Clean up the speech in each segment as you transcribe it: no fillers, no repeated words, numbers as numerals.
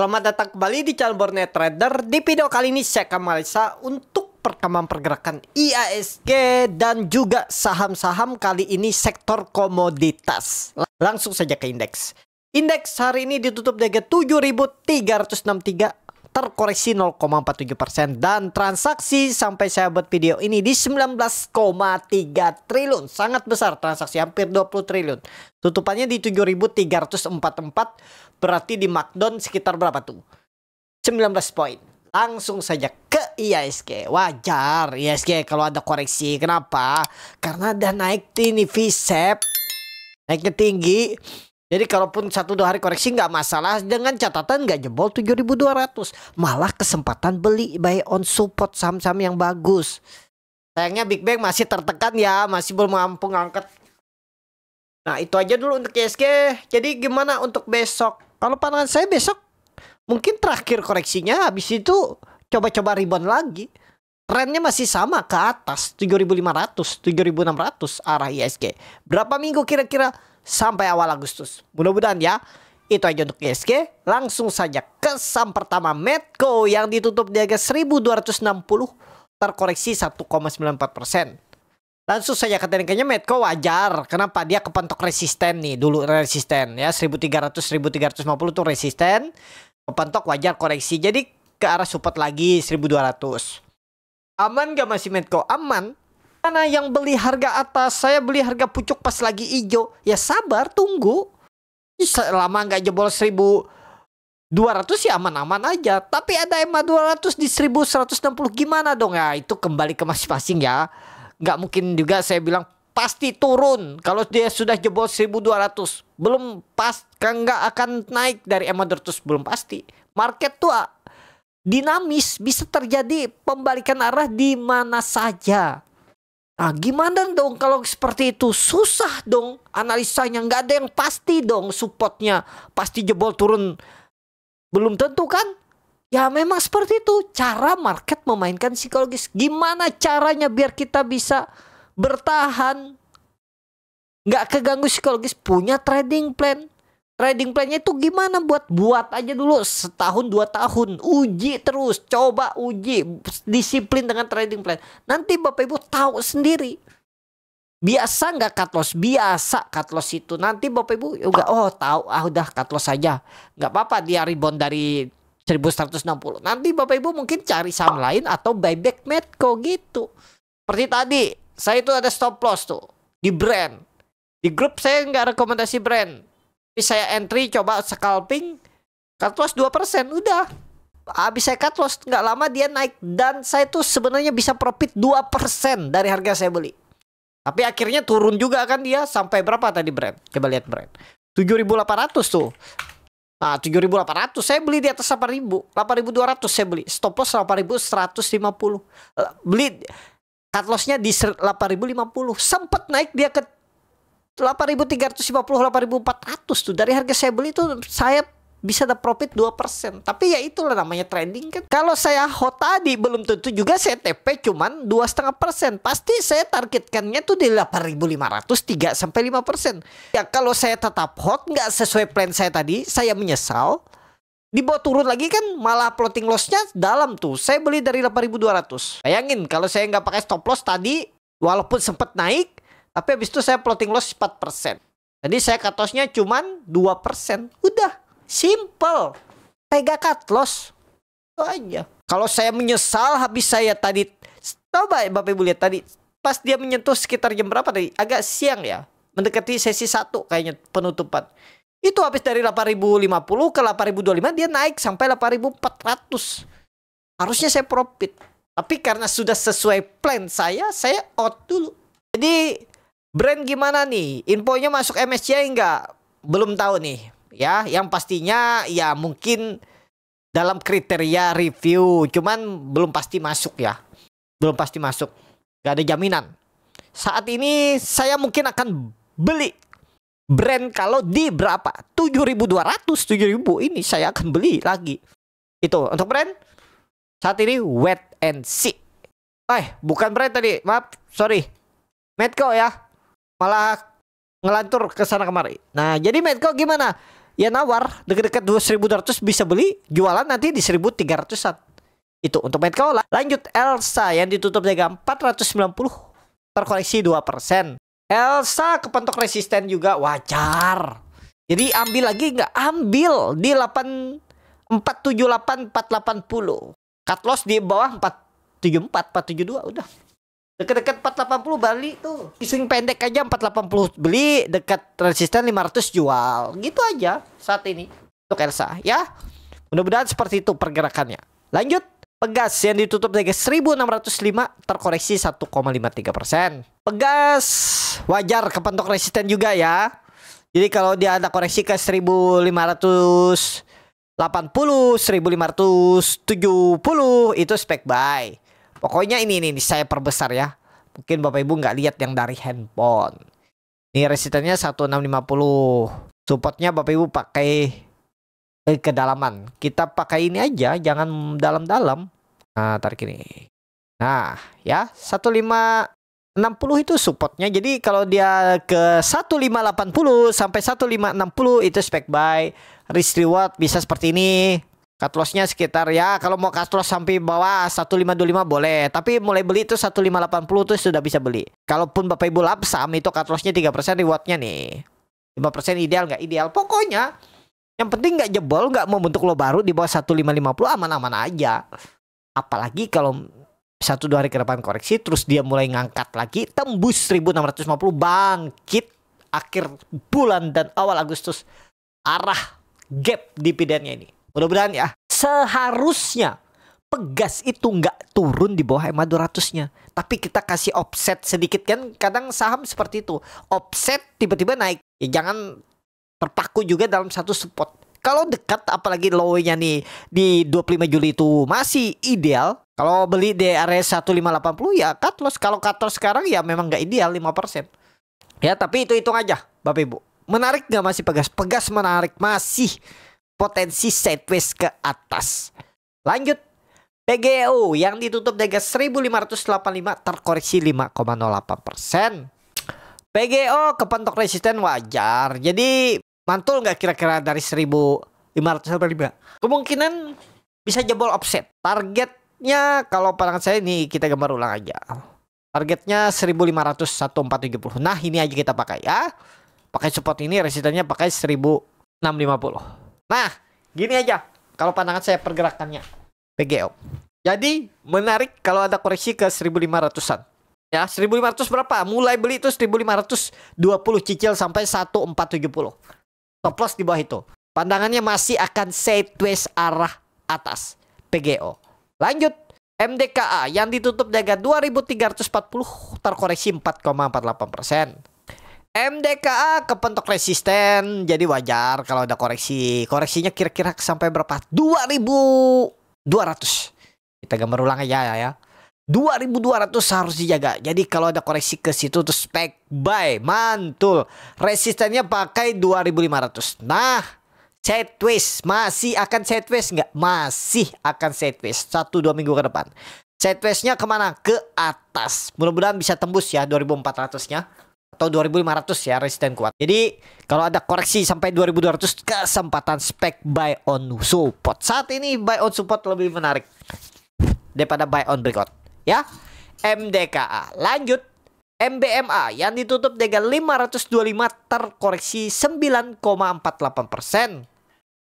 Selamat datang kembali di channel Borneo Trader. Di video kali ini saya akan analisa untuk perkembangan pergerakan IHSG dan juga saham-saham kali ini sektor komoditas. Langsung saja ke indeks. Indeks hari ini ditutup di harga 7.363, terkoreksi 0,47%, dan transaksi sampai saya buat video ini di 19,3 triliun. Sangat besar transaksi, hampir 20 triliun. Tutupannya di 7.344, berarti di markdown sekitar berapa tuh? 19 poin. Langsung saja ke IHSG. Wajar IHSG kalau ada koreksi. Kenapa? Karena ada naik ini V-shape, naiknya tinggi. Jadi kalaupun 1-2 hari koreksi nggak masalah, dengan catatan nggak jebol 7.200. Malah kesempatan beli buy on support saham-saham yang bagus. Sayangnya Big Bang masih tertekan ya, masih belum mampu ngangkat. Nah itu aja dulu untuk IHSG. Jadi gimana untuk besok? Kalau pandangan saya besok mungkin terakhir koreksinya, habis itu coba-coba rebound lagi. Trennya masih sama ke atas 7.500, 7.600 arah IHSG. Berapa minggu kira-kira? Sampai awal Agustus. Mudah-mudahan ya. Itu aja untuk IHSG. Langsung saja ke saham pertama, Medco, yang ditutup di harga 1.260, terkoreksi 1,94%. Langsung saja ke tekniknya, Medco wajar. Kenapa? Dia kepentok resisten nih. Dulu resisten ya, 1.300, 1.350 tuh resisten. Kepentok wajar koreksi. Jadi ke arah support lagi 1.200. Aman gak masih Medco? Aman. Mana yang beli harga atas? Saya beli harga pucuk pas lagi hijau. Ya sabar, tunggu. Selama nggak jebol 1.200 ya aman-aman aja. Tapi ada EMA 200 di 1.160, gimana dong ya? Itu kembali ke masing-masing ya. Nggak mungkin juga saya bilang pasti turun kalau dia sudah jebol 1.200. Belum pas, nggak akan naik dari EMA 200, belum pasti. Market tuh dinamis, bisa terjadi pembalikan arah di mana saja. Nah gimana dong kalau seperti itu? Susah dong analisanya, nggak ada yang pasti dong. Supportnya pasti jebol turun, belum tentu kan? Ya memang seperti itu cara market memainkan psikologis. Gimana caranya biar kita bisa bertahan, nggak keganggu psikologis? Punya trading plan. Trading plannya itu gimana? Buat aja dulu setahun 2 tahun, uji terus, coba uji disiplin dengan trading plan. Nanti Bapak Ibu tahu sendiri. Biasa nggak cut loss? Biasa cut loss itu. Nanti Bapak Ibu juga tahu, udah cut loss aja, nggak apa-apa dia rebound dari 1.160. Nanti Bapak Ibu mungkin cari saham lain atau buyback Medco gitu. Seperti tadi saya itu ada stop loss tuh di brand. Di grup saya nggak rekomendasi brand. Saya entry coba scalping, cut loss 2%, udah. Habis saya cut loss, nggak lama dia naik. Dan saya tuh sebenarnya bisa profit 2% dari harga saya beli. Tapi akhirnya turun juga kan dia. Sampai berapa tadi brand? Coba lihat brand, 7.800 tuh. Nah 7.800 saya beli di atas 8.000, 8.200 saya beli. Stop loss 8.150. Beli cut lossnya di 8.050. Sempat naik dia ke 8.350, 8.400 tuh. Dari harga saya beli tuh saya bisa ada profit 2%. Tapi ya itulah namanya trading kan. Kalau saya hot tadi belum tentu juga saya TP cuman 2,5%. Pasti saya targetkannya tuh di 8.500, 3-5%. Ya kalau saya tetap hot nggak sesuai plan saya tadi, saya menyesal. Dibawa turun lagi kan malah floating lossnya dalam tuh. Saya beli dari 8.200. Bayangin kalau saya nggak pakai stop loss tadi, walaupun sempat naik, tapi habis itu saya floating loss 4%. Jadi saya cut lossnya cuman 2%. Udah, simple. Pega cut loss. Itu aja. Kalau saya menyesal habis saya tadi, coba Bapak Ibu lihat tadi, pas dia menyentuh sekitar jam berapa tadi? Agak siang ya. Mendekati sesi 1 kayaknya penutupan. Itu habis dari 8.050 ke 8.025 dia naik sampai 8.400. Harusnya saya profit. Tapi karena sudah sesuai plan saya out dulu. Jadi brand gimana nih? Infonya masuk MSCI enggak? Belum tahu nih. Ya, yang pastinya ya mungkin dalam kriteria review, cuman belum pasti masuk ya. Belum pasti masuk. Gak ada jaminan. Saat ini saya mungkin akan beli brand kalau di berapa? 7.200, 7.000 ini saya akan beli lagi. Itu untuk brand. Saat ini wait and see. Bukan brand tadi. Maaf, sorry. Medco ya. Malah ngelantur ke sana kemari. Nah, jadi Medco gimana? ya nawar dekat-dekat 2.200 bisa beli, jualan nanti di 1.300-an. Itu untuk main call. Lanjut Elsa yang ditutup harga 490 terkoreksi 2%. Elsa kepentok resisten juga wajar. Jadi ambil lagi nggak? Ambil di 478 480. Cut loss di bawah 474 472 udah. Dekat-dekat 480 balik tuh. Swing pendek aja 480 beli, dekat resisten 500 jual. Gitu aja saat ini untuk Elsa ya. Mudah-mudahan seperti itu pergerakannya. Lanjut Pegas yang ditutup harga 1605 terkoreksi 1,53%. Pegas wajar kepentok resisten juga ya. Jadi kalau dia ada koreksi ke 1580, 1570 itu spek buy. Pokoknya ini saya perbesar ya. Mungkin Bapak Ibu nggak lihat yang dari handphone. Ini resistennya 1650. Supportnya Bapak Ibu pakai kedalaman. Kita pakai ini aja, jangan dalam-dalam. Nah, tarik ini. Nah, ya 1560 itu supportnya. Jadi kalau dia ke 1580 sampai 1560 itu spek buy. Risk reward bisa seperti ini. Cut lossnya sekitar ya, kalau mau cut loss sampai bawah 1525 boleh. Tapi mulai beli itu 1580 tuh sudah bisa beli. Kalaupun Bapak Ibu lapsam itu cut lossnya 3%, rewardnya nih 5% ideal nggak ideal. Pokoknya yang penting nggak jebol, nggak membentuk lo baru di bawah 1550, aman-aman aja. Apalagi kalau 1-2 hari ke depan koreksi, terus dia mulai ngangkat lagi, tembus 1650, bangkit akhir bulan dan awal Agustus, arah gap dividennya ini. Mudah-mudahan ya. Seharusnya Pegas itu nggak turun di bawah EMA 200-nya. Tapi kita kasih offset sedikit kan. Kadang saham seperti itu. Offset tiba-tiba naik. Ya jangan terpaku juga dalam satu support. Kalau dekat apalagi low-nya nih di 25 Juli itu masih ideal. Kalau beli di area 1580 ya cut loss. Kalau cut loss sekarang ya memang nggak ideal 5%. Ya tapi itu hitung aja Bapak Ibu. Menarik nggak masih Pegas? Pegas menarik, masih potensi sideways ke atas. Lanjut PGO yang ditutup di harga 1585 terkoreksi 5,08%. PGO kepentok resisten wajar. Jadi mantul nggak kira-kira dari 1585? Kemungkinan bisa jebol offset. Targetnya kalau pandangan saya ini kita gambar ulang aja. Targetnya 1500 1470. Nah ini aja kita pakai ya. Pakai support ini, resistennya pakai 1650. Nah, gini aja kalau pandangan saya pergerakannya PGO. Jadi menarik kalau ada koreksi ke 1500-an. Ya, 1500 berapa? Mulai beli itu 1520 cicil sampai 1470. Stop loss di bawah itu. Pandangannya masih akan sideways arah atas PGO. Lanjut MDKA yang ditutup di harga 2340 terkoreksi 4,48%. MDKA kepentok resisten, jadi wajar kalau ada koreksi. Koreksinya kira-kira sampai berapa? 2200. Kita gambar ulang aja ya. 2200 harus dijaga. Jadi kalau ada koreksi ke situ tuh spek buy, mantul. Resistennya pakai 2500. Nah, sideways masih akan sideways nggak? Masih akan sideways 1-2 minggu ke depan. Sidewaysnya kemana? Ke atas. Mudah-mudahan bisa tembus ya 2400-nya. Atau 2500 ya resisten kuat. Jadi kalau ada koreksi sampai 2200, kesempatan spek buy on support. Saat ini buy on support lebih menarik daripada buy on breakout ya. MDKA. Lanjut MBMA yang ditutup dengan 525 terkoreksi 9,48%.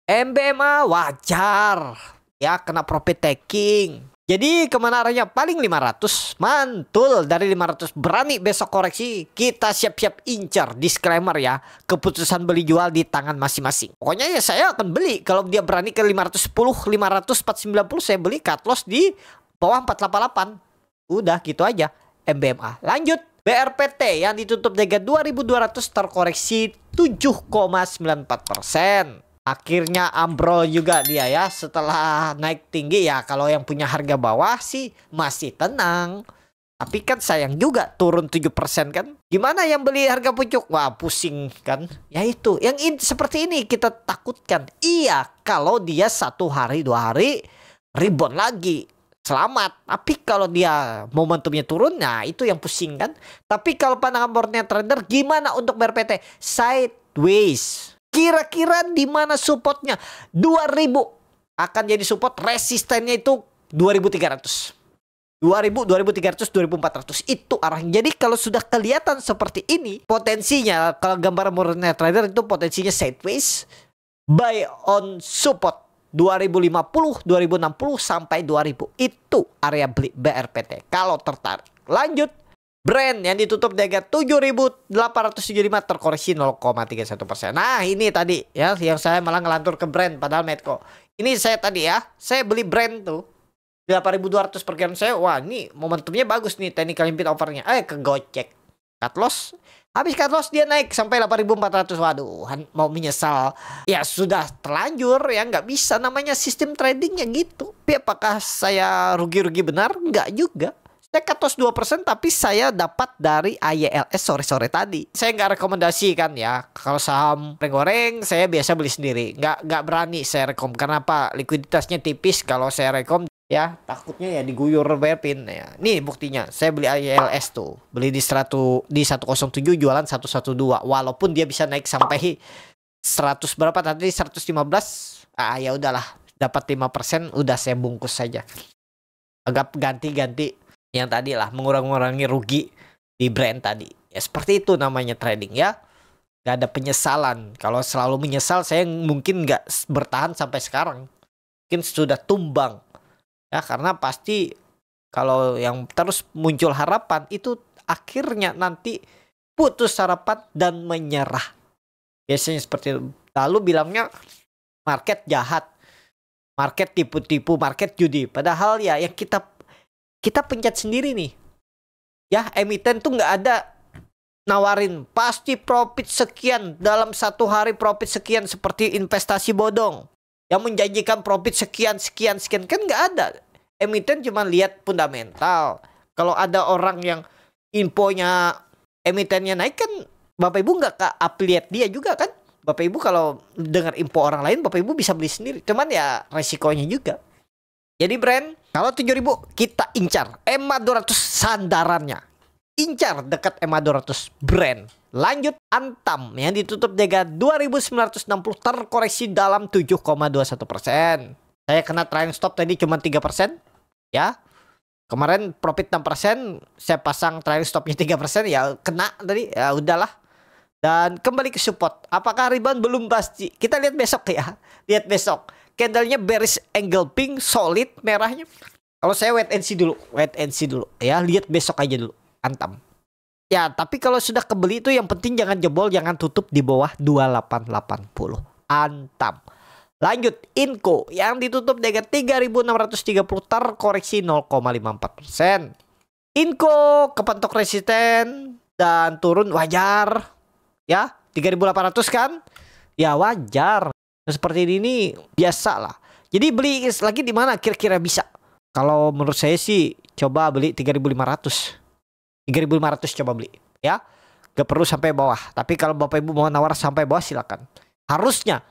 MBMA wajar ya, kena profit taking. Jadi kemana arahnya? Paling 500. Mantul dari 500. Berani besok koreksi, kita siap-siap incar. Disclaimer ya, keputusan beli jual di tangan masing-masing. Pokoknya ya saya akan beli. Kalau dia berani ke 510, 500, 490 saya beli. Cut loss di bawah 488. Udah gitu aja MBMA. Lanjut BRPT yang ditutup harga 2200 terkoreksi 7,94%. Akhirnya ambrol juga dia ya setelah naik tinggi ya. Kalau yang punya harga bawah sih masih tenang. Tapi kan sayang juga turun 7% kan. Gimana yang beli harga pucuk? Wah pusing kan. Ya itu yang seperti ini kita takutkan. Iya kalau dia 1 hari 2 hari rebound lagi, selamat. Tapi kalau dia momentumnya turun, nah itu yang pusing kan. Tapi kalau pandangan boardnya trader, gimana untuk BRPT? Sideways. Kira-kira di mana supportnya? 2000 akan jadi support, resistennya itu 2300. 2000, 2300, 2400 itu arahnya. Jadi kalau sudah kelihatan seperti ini, potensinya kalau gambar Morning Trader itu potensinya sideways, buy on support 2050, 2060 sampai 2000. Itu area beli BRPT kalau tertarik. Lanjut, Brand yang ditutup di harga 7.875 terkoreksi 0,31%. Nah, ini tadi ya yang saya malah ngelantur ke Brand padahal Medco. Ini saya tadi ya, saya beli Brand tuh 8.200 per gram saya. Wah, ini momentumnya bagus nih, technical impit offernya. Kegocek. Cut loss. Habis cut loss dia naik sampai 8.400. Waduh, mau menyesal. Ya sudah terlanjur ya, nggak bisa, namanya sistem tradingnya gitu. Tapi apakah saya rugi-rugi benar? Nggak juga. Saya cut loss 2% tapi saya dapat dari AYLS sore-sore tadi. Saya nggak rekomendasi kan ya. Kalau saham goreng saya biasa beli sendiri. Nggak berani saya rekom. Karena apa? Likuiditasnya tipis kalau saya rekom. Ya, takutnya ya diguyur BRPin ya. Nih buktinya, saya beli AYLS tuh. Beli di 107 jualan 112. Walaupun dia bisa naik sampai 100 berapa tadi, 115. Ya udahlah, dapat 5% udah saya bungkus saja. Agak ganti-ganti yang tadi lah, mengurangi rugi di Brand tadi. Ya seperti itu namanya trading ya. Gak ada penyesalan. Kalau selalu menyesal saya mungkin gak bertahan sampai sekarang. Mungkin sudah tumbang. Ya karena pasti kalau yang terus muncul harapan itu akhirnya nanti putus harapan dan menyerah. Biasanya seperti itu. Lalu bilangnya market jahat. Market tipu-tipu, market judi. Padahal ya yang kita pencet sendiri nih. Ya, emiten tuh nggak ada nawarin pasti profit sekian dalam satu hari, profit sekian seperti investasi bodong yang menjanjikan profit sekian kan nggak ada. Emiten cuma lihat fundamental. Kalau ada orang yang infonya emitennya naik kan, Bapak Ibu nggak ke affiliate dia juga kan. Bapak Ibu kalau dengar info orang lain, Bapak Ibu bisa beli sendiri. Cuman ya resikonya juga. Jadi Brand, kalau 7.000 kita incar EMA 200 sandarannya. Incar dekat EMA 200 Brand. Lanjut Antam yang ditutup dengan 2.960 terkoreksi dalam 7,21%. Saya kena trailing stop tadi cuma 3%. Ya. Kemarin profit 6%, saya pasang trailing stopnya 3%, ya kena tadi. Ya udahlah. Dan kembali ke support. Apakah rebound? Belum pasti. Kita lihat besok ya. Lihat besok. Candlenya bearish engulfing solid merahnya. Kalau saya wait and see dulu ya, lihat besok aja dulu Antam. Ya, tapi kalau sudah kebeli itu yang penting jangan jebol, jangan tutup di bawah 2880 Antam. Lanjut Inco yang ditutup dengan 3.630 terkoreksi 0,54%. Inco kepentok resisten dan turun wajar. Ya, 3.800 kan? Ya wajar. Seperti ini biasa lah. Jadi beli lagi di mana kira-kira bisa? Kalau menurut saya sih coba beli 3.500. 3.500 coba beli ya. Gak perlu sampai bawah. Tapi kalau Bapak Ibu mau nawar sampai bawah silakan. Harusnya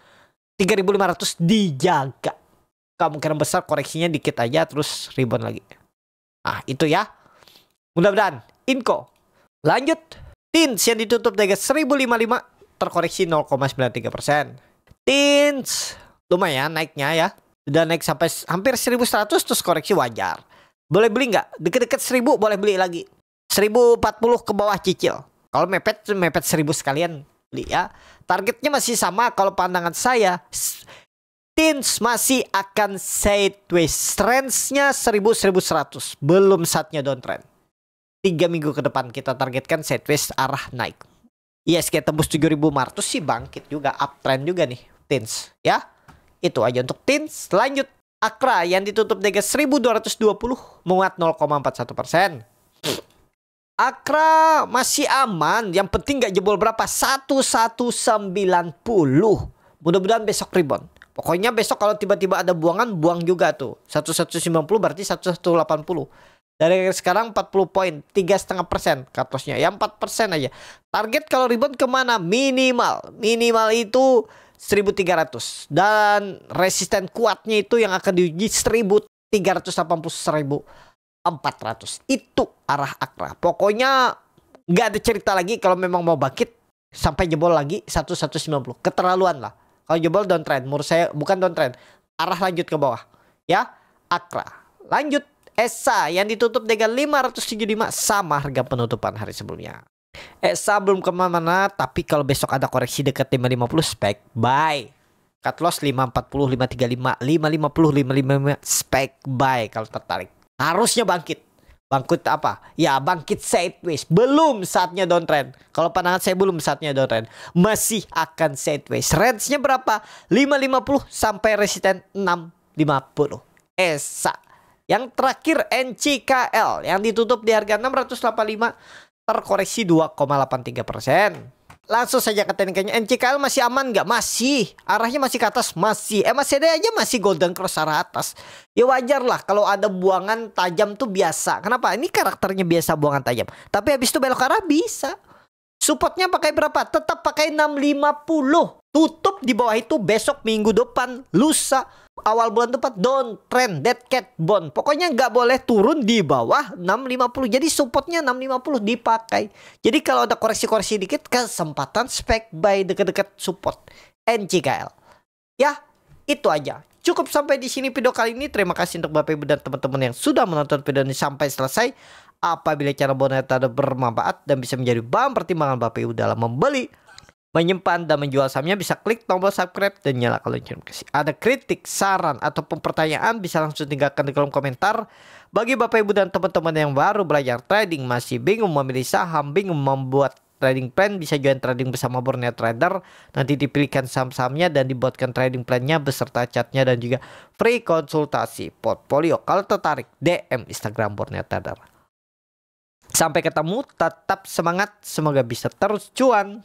3.500 dijaga. Kemungkinan besar koreksinya dikit aja terus rebound lagi. Nah, itu ya. Mudah-mudahan Inco. Lanjut Tins yang ditutup dengan 1.055 terkoreksi 0,93%. Tins lumayan naiknya ya. Udah naik sampai hampir 1.100 terus koreksi wajar. Boleh beli nggak? Deket-deket 1.000 boleh beli lagi. 1.040 ke bawah cicil. Kalau mepet 1.000 sekalian beli ya. Targetnya masih sama kalau pandangan saya. Tins masih akan sideways. Range-nya 1.100. Belum saatnya downtrend. 3 minggu ke depan kita targetkan sideways arah naik. ISG tembus 7.500 sih bangkit juga, uptrend juga nih Tins ya. Itu aja untuk Tins. Lanjut Akra yang ditutup dengan 1.220 menguat 0,41%. Akra masih aman, yang penting gak jebol berapa, 1190. Mudah-mudahan besok rebound. Pokoknya besok kalau tiba-tiba ada buangan, buang juga tuh. 1190 berarti 1180. Dari sekarang 40 poin, 3,5% cut loss-nya. Ya 4% aja. Target kalau rebound kemana? Minimal itu 1.300. Dan resisten kuatnya itu yang akan diuji 1.380, 1.400. Itu arah Akra. Pokoknya nggak ada cerita lagi kalau memang mau bangkit. sampai jebol lagi 1190. Keterlaluan lah. Kalau jebol downtrend, menurut saya bukan downtrend. Arah lanjut ke bawah. Ya, Akra. Lanjut ESA yang ditutup dengan 575 sama harga penutupan hari sebelumnya. ESA belum kemana-mana, tapi kalau besok ada koreksi dekat 550 spek buy. Cut loss 540, 535, 550, 555 spek buy kalau tertarik. Harusnya bangkit. Bangkit apa? Ya bangkit sideways. Belum saatnya downtrend. Kalau pandangan saya belum saatnya downtrend. Masih akan sideways. Range-nya berapa? 550 sampai resisten 650. ESA. Yang terakhir NCKL yang ditutup di harga 685, terkoreksi 2,83%. Langsung saja ke tekniknya. NCKL masih aman nggak? Masih. Arahnya masih ke atas? Masih. MACD aja masih golden cross arah atas. Ya wajar lah kalau ada buangan tajam tuh biasa. Kenapa? Ini karakternya biasa buangan tajam. Tapi habis itu belok arah bisa. Supportnya pakai berapa? Tetap pakai 650. Tutup di bawah itu besok minggu depan, lusa, awal bulan depan downtrend, dead cat bond. Pokoknya nggak boleh turun di bawah 650. Jadi supportnya 650 dipakai. Jadi kalau ada koreksi-koreksi dikit, kesempatan spek buy dekat-dekat support NCKL. Ya, itu aja. Cukup sampai di sini video kali ini. Terima kasih untuk Bapak Ibu dan teman-teman yang sudah menonton video ini sampai selesai. Apabila cara boneta bermanfaat dan bisa menjadi bahan pertimbangan Bapak Ibu dalam membeli, menyimpan dan menjual sahamnya, bisa klik tombol subscribe dan nyalakan lonceng notifikasi. Ada kritik, saran ataupun pertanyaan bisa langsung tinggalkan di kolom komentar. Bagi Bapak Ibu dan teman-teman yang baru belajar trading, masih bingung memilih saham, bingung membuat trading plan, bisa join trading bersama Borneo Trader. Nanti dipilihkan saham-sahamnya dan dibuatkan trading plannya beserta chatnya dan juga free konsultasi portfolio. Kalau tertarik, DM Instagram Borneo Trader. Sampai ketemu, tetap semangat, semoga bisa terus cuan.